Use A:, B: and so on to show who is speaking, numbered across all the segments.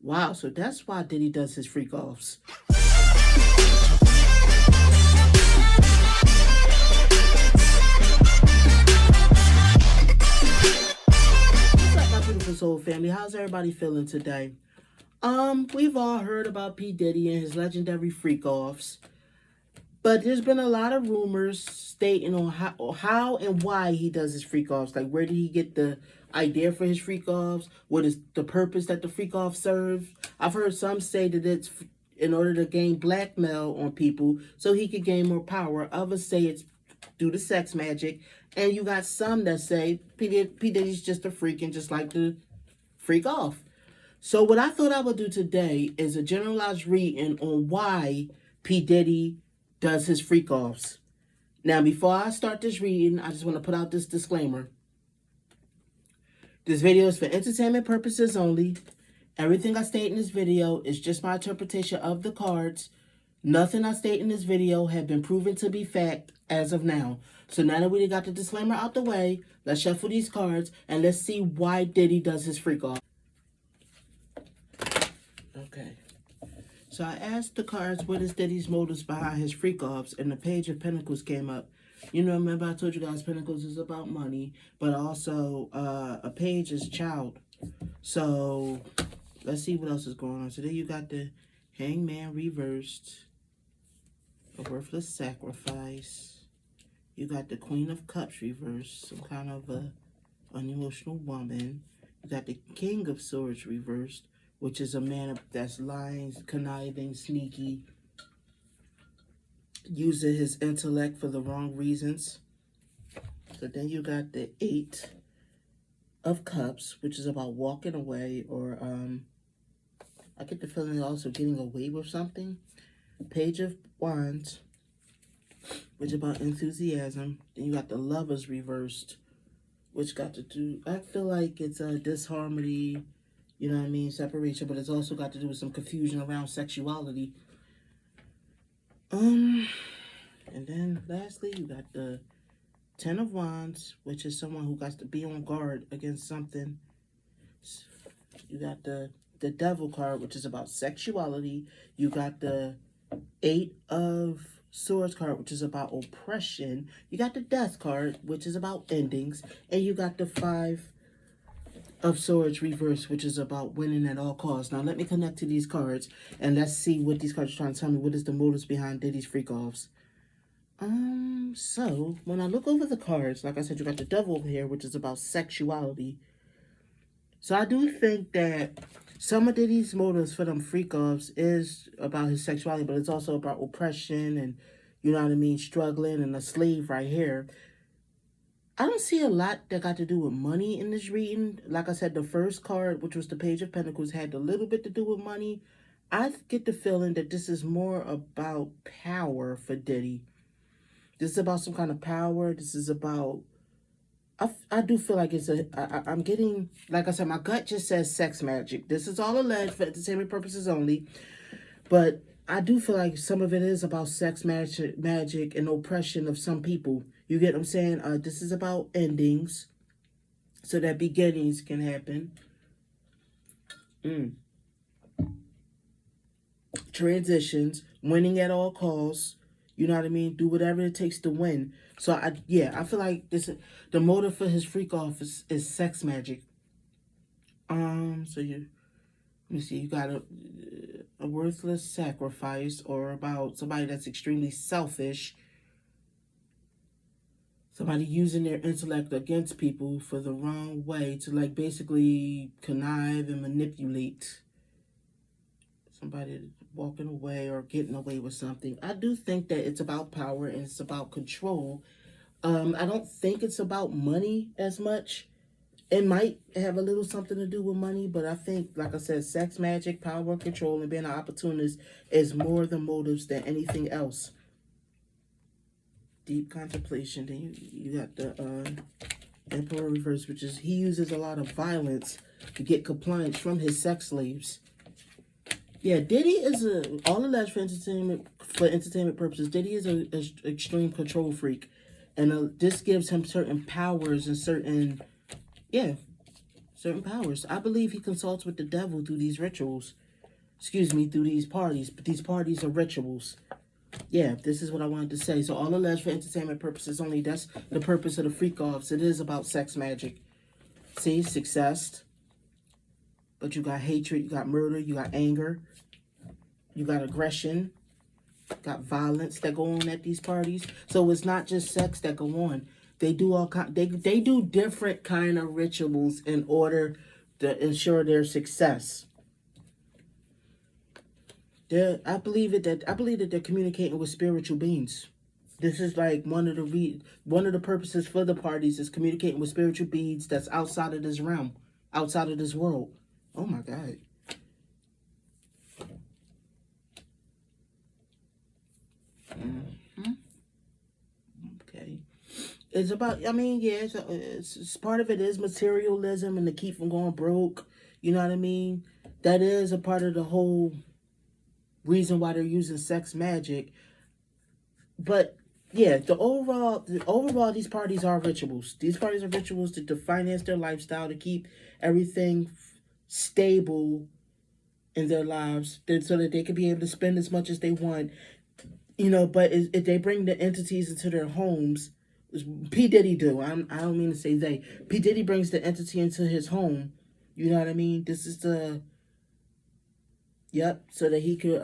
A: Wow, so that's why Diddy does his freak offs. What's up, my beautiful soul family? How's everybody feeling today? We've all heard about P. Diddy and his legendary freak offs, but there's been a lot of rumors stating on how and why he does his freak offs. Like, where did he get the idea for his freak offs? What is the purpose that the freak off serves? I've heard some say that it's in order to gain blackmail on people so he could gain more power. Others say it's due to sex magic. And you got some that say P. Diddy's just a freak and just like to freak off. So what I thought I would do today is a generalized reading on why P. Diddy does his freak offs. Now, before I start this reading, I just want to put out this disclaimer. This video is for entertainment purposes only. Everything I state in this video is just my interpretation of the cards. Nothing I state in this video have been proven to be fact as of now. So now that we got the disclaimer out the way, let's shuffle these cards and let's see why Diddy does his freak off. Okay. So I asked the cards, what is Diddy's motives behind his freak offs? And the Page of Pentacles came up. You know, remember I told you guys Pentacles is about money, but also a page is child. So let's see what else is going on. So then you got the Hangman reversed, a worthless sacrifice. You got the Queen of Cups reversed, some kind of a unemotional woman. You got the King of Swords reversed, which is a man that's lying, conniving, sneaky, using his intellect for the wrong reasons. So then you got the Eight of Cups, which is about walking away, or I get the feeling also getting away with something. Page of Wands, which is about enthusiasm. Then you got the Lovers reversed, which got to do, I feel like it's a disharmony, you know what I mean, separation, but it's also got to do with some confusion around sexuality. And then lastly, you got the Ten of Wands, which is someone who got to be on guard against something. You got the Devil card, which is about sexuality. You got the Eight of Swords card, which is about oppression. You got the Death card, which is about endings. And you got the Five of Swords reverse, which is about winning at all costs. Now, let me connect to these cards, and let's see what these cards are trying to tell me. What is the motives behind Diddy's freak-offs? So, when I look over the cards, like I said, you got the Devil over here, which is about sexuality. So, I do think that some of Diddy's motives for them freak-offs is about his sexuality, but it's also about oppression and, you know what I mean, struggling and a slave right here. I don't see a lot that got to do with money in this reading. Like I said, the first card, which was the Page of Pentacles, had a little bit to do with money. I get the feeling that this is more about power for Diddy. This is about some kind of power. This is about, I do feel like it's I'm getting, like I said, my gut just says sex magic. This is all alleged for entertainment purposes only. But I do feel like some of it is about sex magic and oppression of some people. You get what I'm saying? This is about endings so that beginnings can happen. Transitions, winning at all costs. You know what I mean? Do whatever it takes to win. So, I feel like the motive for his freak-off is sex magic. So let me see, you got a worthless sacrifice, or about somebody that's extremely selfish. Somebody using their intellect against people for the wrong way to, like, basically connive and manipulate. Somebody walking away or getting away with something. I do think that it's about power and it's about control. I don't think it's about money as much. It might have a little something to do with money, but I think, like I said, sex magic, power, control, and being an opportunist is more the motives than anything else. Deep contemplation. Then you got the Emperor reverse, which is he uses a lot of violence to get compliance from his sex slaves. Yeah, Diddy is all alleged for entertainment purposes. Diddy is an extreme control freak, and this gives him certain powers and certain certain powers. I believe he consults with the devil through these rituals. Excuse me, through these parties. But these parties are rituals. Yeah, this is what I wanted to say. So all alleged for entertainment purposes only. That's the purpose of the freak offs. It is about sex magic. See, success. But you got hatred, you got murder, you got anger, you got aggression, got violence that go on at these parties. So it's not just sex that go on. They do they do different kind of rituals in order to ensure their success. I believe that they're communicating with spiritual beings. This is like one of the purposes for the parties is communicating with spiritual beings that's outside of this realm, outside of this world. Oh my God. Mm-hmm. Okay. It's about, I mean, yeah, it's part of it is materialism and to keep from going broke. You know what I mean? That is a part of the whole reason why they're using sex magic. But yeah, the overall, these parties are rituals. These parties are rituals to finance their lifestyle, to keep everything stable in their lives, so that they can be able to spend as much as they want. You know, but if they bring the entities into their homes, P. Diddy do. I don't mean to say they. P. Diddy brings the entity into his home. You know what I mean? This is yep, so that he could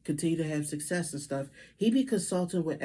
A: continue to have success and stuff. He be consulting with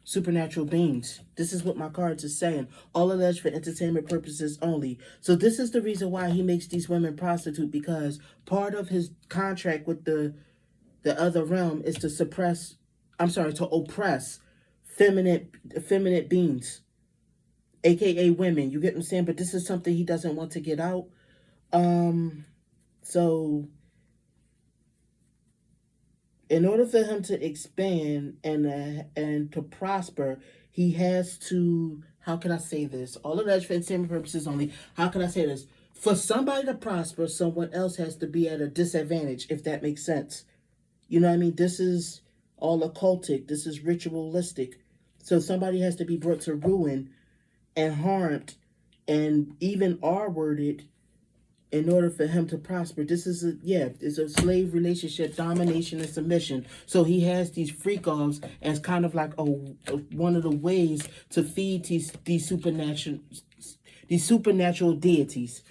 A: supernatural beings. This is what my cards are saying. All alleged for entertainment purposes only. So this is the reason why he makes these women prostitute, because part of his contract with the other realm is to to oppress feminine beings, aka women. You get what I'm saying? But this is something he doesn't want to get out. So in order for him to expand and to prosper, he has to. How can I say this? All of that for entertainment purposes only. How can I say this? For somebody to prosper, someone else has to be at a disadvantage, if that makes sense. You know what I mean? This is all occultic. This is ritualistic. So somebody has to be brought to ruin and harmed and even R-worded in order for him to prosper. This is it's a slave relationship, domination and submission. So he has these freak-offs as kind of like one of the ways to feed these supernatural deities.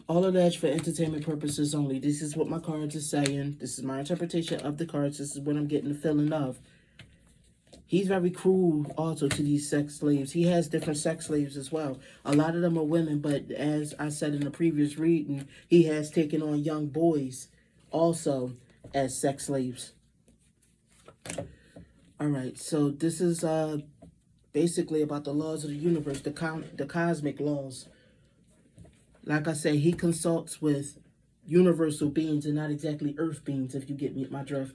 A: All of that for entertainment purposes only. This is what my cards are saying. This is my interpretation of the cards. This is what I'm getting the feeling of. He's very cruel also to these sex slaves. He has different sex slaves as well. A lot of them are women, but as I said in the previous reading, he has taken on young boys also as sex slaves. All right, so this is basically about the laws of the universe, the cosmic laws. Like I say, he consults with universal beings and not exactly earth beings, if you get me my drift.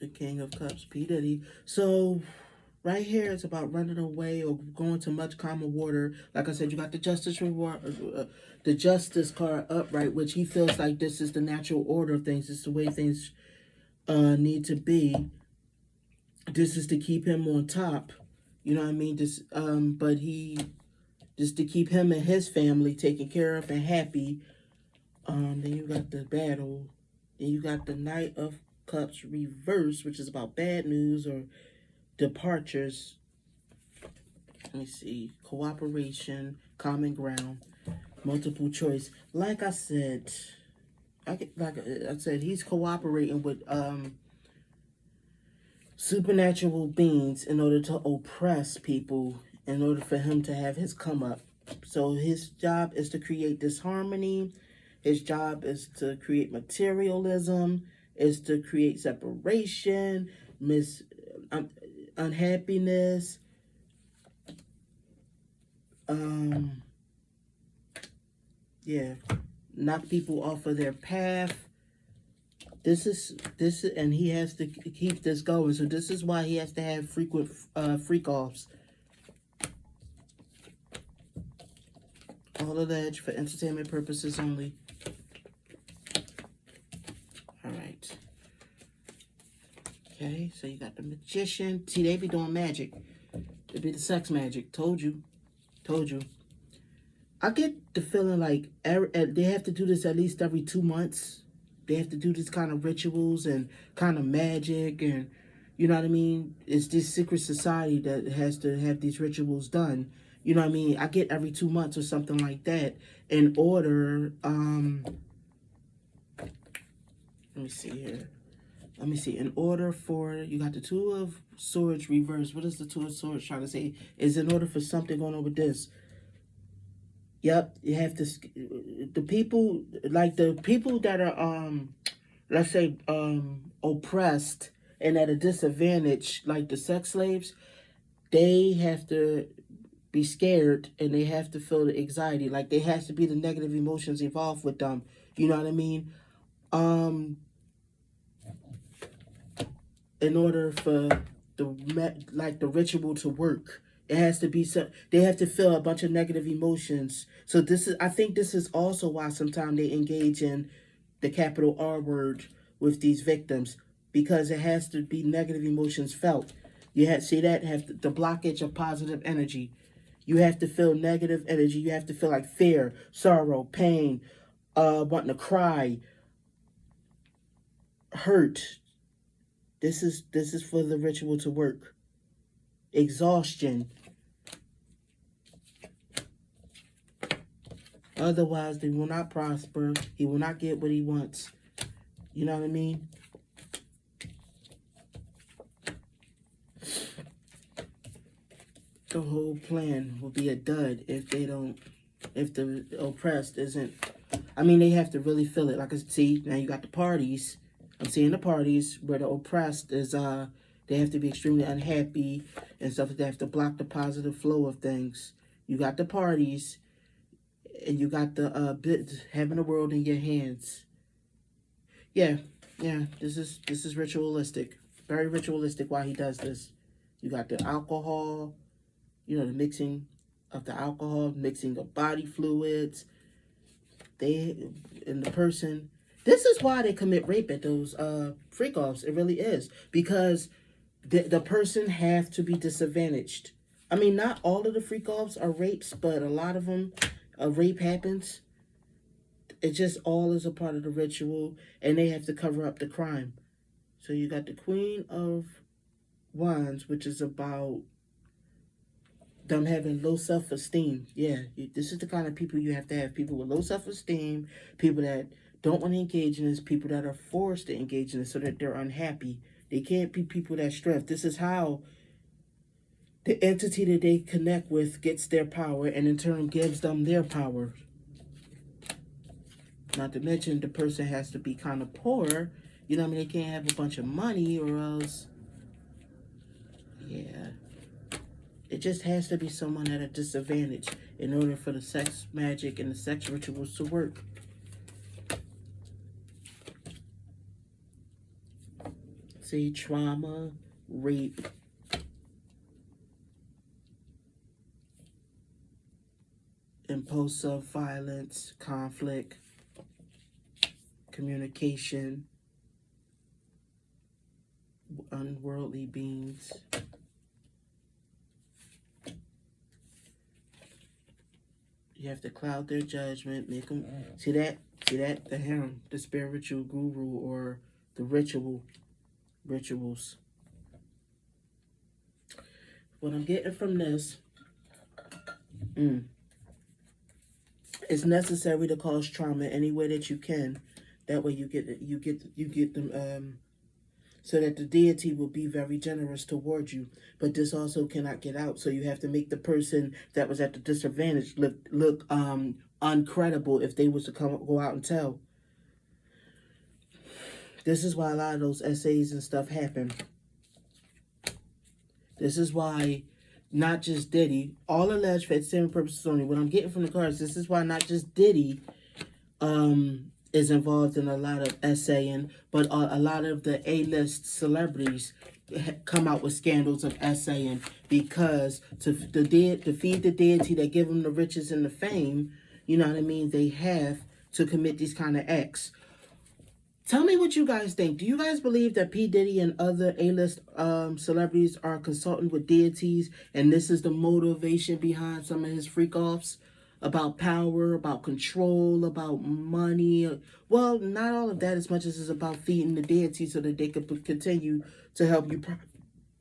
A: The King of Cups, P. Diddy. So, right here, it's about running away or going to much calmer water. Like I said, you got the Justice reward, the Justice card upright, which he feels like this is the natural order of things. It's the way things need to be. This is to keep him on top. You know what I mean? This, but just to keep him and his family taken care of and happy. Then you got the battle. Then you got the Knight of Cups reverse, which is about bad news or departures. Let me see. Cooperation, common ground, multiple choice. Like I said, he's cooperating with supernatural beings in order to oppress people, in order for him to have his come up. So his job is to create disharmony. His job is to create materialism, is to create separation, unhappiness, knock people off of their path. This is, and he has to keep this going. So this is why he has to have frequent freak-offs. All of that for entertainment purposes only. Okay, so you got the magician. See, they be doing magic. It be the sex magic. Told you. Told you. I get the feeling like they have to do this at least every 2 months. They have to do this kind of rituals and kind of magic, and you know what I mean? It's this secret society that has to have these rituals done. You know what I mean? I get every 2 months or something like that in order. Let me see here. Let me see. In order for, you got the Two of Swords reversed. What is the Two of Swords trying to say? Is in order for something going on with this. Yep, you have to, the people, like the people that are, let's say, oppressed and at a disadvantage, like the sex slaves, they have to be scared and they have to feel the anxiety. Like there has to be the negative emotions involved with them. You know what I mean? In order for the ritual to work, it has to be so they have to feel a bunch of negative emotions. So I think this is also why sometimes they engage in the capital R word with these victims, because it has to be negative emotions felt. You have the blockage of positive energy. You have to feel negative energy. You have to feel like fear, sorrow, pain, wanting to cry, hurt. This is for the ritual to work. Exhaustion. Otherwise, they will not prosper. He will not get what he wants. You know what I mean? The whole plan will be a dud if the oppressed isn't. I mean, they have to really feel it. Like I see, now you got the parties. I'm seeing the parties where the oppressed is, they have to be extremely unhappy and stuff. They have to block the positive flow of things. You got the parties, and you got the having the world in your hands. Yeah, this is ritualistic, very ritualistic. Why he does this? You got the alcohol, the mixing of the alcohol, mixing of body fluids. And the person. This is why they commit rape at those freak-offs. It really is. Because the person have to be disadvantaged. I mean, not all of the freak-offs are rapes, but a lot of them, a rape happens. It just all is a part of the ritual, and they have to cover up the crime. So you got the Queen of Wands, which is about them having low self-esteem. Yeah, this is the kind of people you have to have. People with low self-esteem, people that don't want to engage in this, people that are forced to engage in this so that they're unhappy. They can't be people that stress. This is how the entity that they connect with gets their power and in turn gives them their power. Not to mention the person has to be kind of poor. You know what I mean? They can't have a bunch of money or else. Yeah. It just has to be someone at a disadvantage in order for the sex magic and the sex rituals to work. See, trauma, rape, impulsive violence, conflict, communication, unworldly beings. You have to cloud their judgment, make them see that the harem, the spiritual guru or the rituals. What I'm getting from this, it's necessary to cause trauma any way that you can. That way you get them so that the deity will be very generous towards you. But this also cannot get out. So you have to make the person that was at the disadvantage look uncredible if they was to go out and tell. This is why a lot of those essays and stuff happen. This is why not just Diddy, all alleged for its same purposes only. What I'm getting from the cards, this is why not just Diddy is involved in a lot of essaying, but a lot of the A-list celebrities come out with scandals of essaying because to feed the deity that give them the riches and the fame, you know what I mean, they have to commit these kind of acts. Tell me what you guys think. Do you guys believe that P. Diddy and other A-list celebrities are consulting with deities, and this is the motivation behind some of his freak-offs about power, about control, about money? Well, not all of that as much as it's about feeding the deity so that they could continue to help you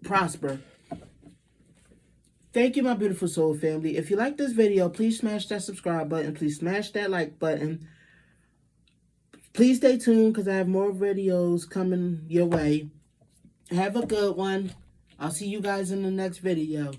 A: prosper. Thank you, my beautiful soul family. If you like this video, please smash that subscribe button. Please smash that like button. Please stay tuned because I have more videos coming your way. Have a good one. I'll see you guys in the next video.